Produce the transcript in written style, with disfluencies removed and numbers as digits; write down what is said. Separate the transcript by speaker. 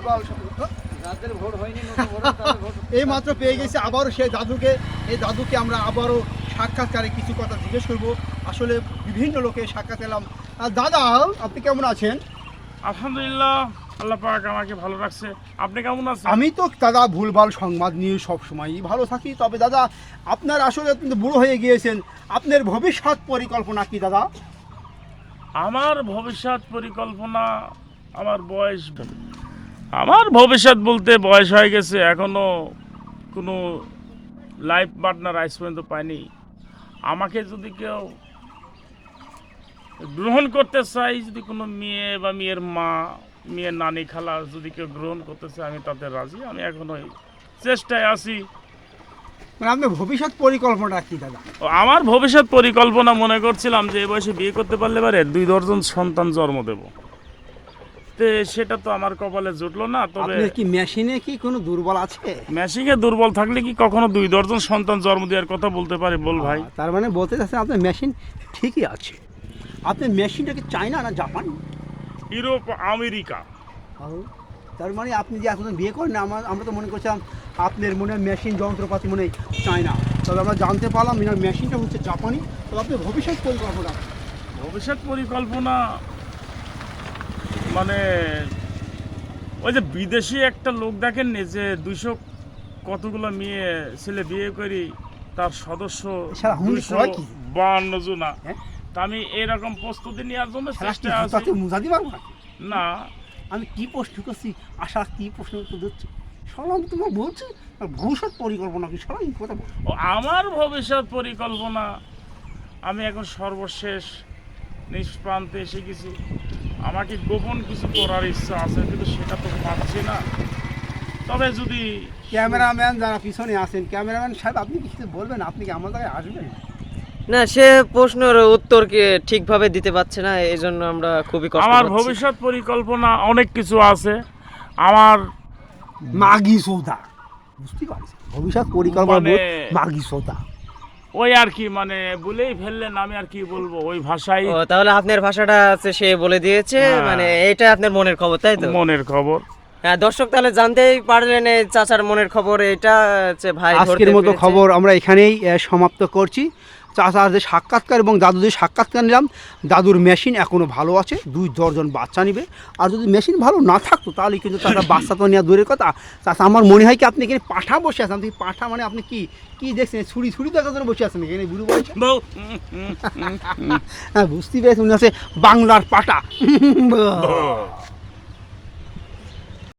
Speaker 1: ভুলভাল এই মাত্র পেয়ে গেছি আবারও সেই দাদুকে। এই দাদুকে আমরা আবারও সাক্ষাৎকারে কিছু কথা জিজ্ঞেস করব। আসলে বিভিন্ন লোকে সাক্ষাৎ এলাম। দাদা, আপনি কেমন আছেন?
Speaker 2: আলহামদুলিল্লাহ, আল্লাহ পাক আমাকে ভালো রাখছে। আপনি কেমন আছেন?
Speaker 1: আমি তো দাদা ভুলভাল সংবাদ নিয়ে সবসময়ই ভালো থাকি। তবে দাদা, আপনার আসলে আপনি তো বুড়ো হয়ে গিয়েছেন, আপনার ভবিষ্যৎ পরিকল্পনা কি দাদা?
Speaker 2: আমার ভবিষ্যৎ পরিকল্পনা, আমার ভবিষ্যৎ বলতে বয়স হয়ে গেছে, এখনো কোনো লাইফ পার্টনার আজ পর্যন্ত পাইনি। আমাকে যদি কেউ গ্রহণ করতে চাই, যদি কোনো মেয়ে বা মেয়ের মা, মেয়ের নানি খালা যদি কেউ গ্রহণ করতে চায়, আমি তাতে রাজি। আমি এখনো চেষ্টায় আছি।
Speaker 1: মানে আপনার ভবিষ্যৎ পরিকল্পনা কি দাদা?
Speaker 2: আমার ভবিষ্যৎ পরিকল্পনা মনে করছিলাম যে এই বয়সে বিয়ে করতে পারলে পারে 2 সন্তান জন্ম দেব। তো সেটা তো আমার কপালে জুটলো না। তবে
Speaker 1: আপনার কি মেশিনে কি কোনো দুর্বল আছে?
Speaker 2: মেশিনে দুর্বল থাকলে কি কখনো 2 সন্তান জন্ম দেওয়ার কথা বলতে পারে বল ভাই?
Speaker 1: তার মানে বলতে চাচ্ছেন আপনার মেশিন ঠিকই আছে। আপনার মেশিনটা কি চায়না না জাপান?
Speaker 2: Europe, America.
Speaker 1: তার মানে আপনি যে এখন বিয়ে করেন, আমরা তো মনে করছিলাম আপনার মনে হয় মেশিন যন্ত্রপাতি মনে হয় চায়না। তবে আমরা জানতে পারলাম এনার মেশিনটা হচ্ছে জাপানি। তবে আপনার ভবিষ্যৎ পরিকল্পনা?
Speaker 2: ভবিষ্যৎ পরিকল্পনা মানে ওই যে বিদেশি একটা লোক দেখেননি যে 200 কতগুলো মেয়ে ছেলে বিয়ে করি, তার সদস্য 252 জনা। তা আমি এরকম প্রস্তুতি নেওয়ার জন্য চেষ্টা আছি।
Speaker 1: মুজাদি পারবো
Speaker 2: না,
Speaker 1: আমি কি প্রশ্ন করছি, আশা কি প্রশ্ন দিচ্ছি সরলাম তোমার বলছি ভবিষ্যৎ পরিকল্পনা কি সবাই কথা বল।
Speaker 2: আমার ভবিষ্যৎ পরিকল্পনা, আমি এখন সর্বশেষ নিষ্প্রান্তে এসে গেছি। আমাকে গোপন কিছু করার ইচ্ছা আছে, কিন্তু সেটা তো পাচ্ছি না। তবে যদি
Speaker 1: ক্যামেরাম্যান যারা পিছনে আছেন, ক্যামেরাম্যান সাহেব আপনি কি কিছু বলবেন? আপনি কি আমার জায়গায় আসবেন?
Speaker 3: না, সে প্রশ্নের উত্তরকে ঠিকভাবে দিতে পারছে না, এই জন্য আমরা খুবই কষ্ট পাচ্ছি।
Speaker 2: আমার ভবিষ্যৎ পরিকল্পনা অনেক কিছু আছে। আমার
Speaker 1: মাগি সৌদা, বুঝতে পারছি ভবিষ্যৎ পরিকল্পনা মাগি সৌদা
Speaker 2: ওই আর কি, মানে বলেই ফেললেন, আমি আর কি বলবো ওই ভাষায়।
Speaker 3: তাহলে আপনার ভাষাটা আছে সে বলে দিয়েছে, মানে এটা আপনার মনের খবর, তাই তো?
Speaker 2: মনের খবর।
Speaker 3: হ্যাঁ দর্শক, তাহলে জানতেই পারলেন এই চাচার মনের খবর। এটা হচ্ছে ভাই
Speaker 1: আজকের মতো খবর আমরা এখানেই সমাপ্ত করছি। চাচার যে সাক্ষাৎকার এবং দাদুদের সাক্ষাৎকার নিলাম। দাদুর মেশিন এখনও ভালো আছে, 2 দর্জন বাচ্চা নিবে। আর যদি মেশিন ভালো না থাকতো তাহলে কিন্তু চাচা বাচ্চা তো নেওয়া দূরের কথা। চাচা আমার মনে হয় কি আপনি এখানে পাঠা বসে আছেন। আপনি পাঠা মানে আপনি কি কি দেখছেন? ছুরি দেখার জন্য বসে আছেন এখানে বুড়ো বয়সে? হ্যাঁ বুঝতে পেরেছি, উনি আছে বাংলার পাঠা।